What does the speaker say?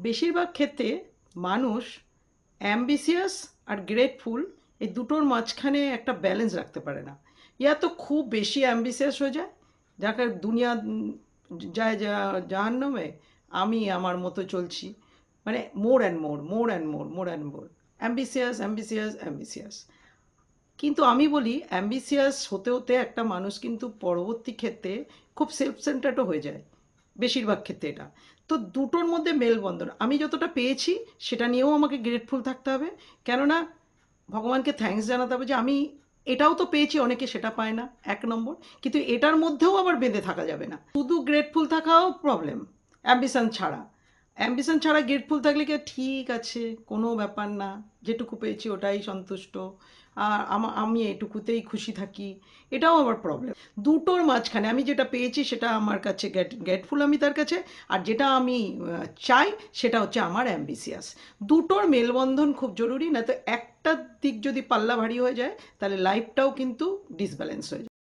বেশিরভাগ ক্ষেত্রে মানুষ অ্যাম্বিশিয়াস আর গ্রেটফুল এই দুটোর মাঝখানে একটা ব্যালেন্স রাখতে পারে না। ইয়া তো খুব বেশি অ্যাম্বিশিয়াস হয়ে যায়, যাকে দুনিয়া যায় জাহান্নামে, আমি আমার মতো চলছি, মানে more and more, more and more, more and more, ambitious ambitious ambitious. কিন্তু আমি বলি অ্যাম্বিশিয়াস হতে হতে একটা মানুষ কিন্তু পরবর্তী ক্ষেত্রে খুব সেলফ সেন্টার্ডও হয়ে যায়, বেশিরভাগ ক্ষেত্রে এটা। তো দুটোর মধ্যে মেলবন্ধন, আমি যতটা পেয়েছি সেটা নিয়েও আমাকে গ্রেটফুল থাকতে হবে। কেননা ভগবানকে থ্যাঙ্কস জানাতে হবে যে আমি এটাও তো পেয়েছি, অনেকে সেটা পায় না, এক নম্বর। কিন্তু এটার মধ্যেও আবার বেঁধে থাকা যাবে না, শুধু গ্রেটফুল থাকাও প্রবলেম, অ্যাম্বিশন ছাড়া। অ্যাম্বিশন ছাড়া গ্রেটফুল থাকলে কি ঠিক আছে, কোনো ব্যাপার না, যেটুকু পেয়েছি ওটাই সন্তুষ্ট, আর আমি এটুকুতেই খুশি থাকি, এটাও আমার প্রবলেম। দুটোর মাঝখানে আমি যেটা পেয়েছি সেটা আমার কাছে গ্রেটফুল, আমি তার কাছে। আর যেটা আমি চাই সেটা হচ্ছে আমার অ্যাম্বিশিয়াস। দুটোর মেলবন্ধন খুব জরুরি, না তো একটা দিক যদি পাল্লা ভারী হয়ে যায় তাহলে লাইফটাও কিন্তু ডিসব্যালেন্স হয়ে যায়।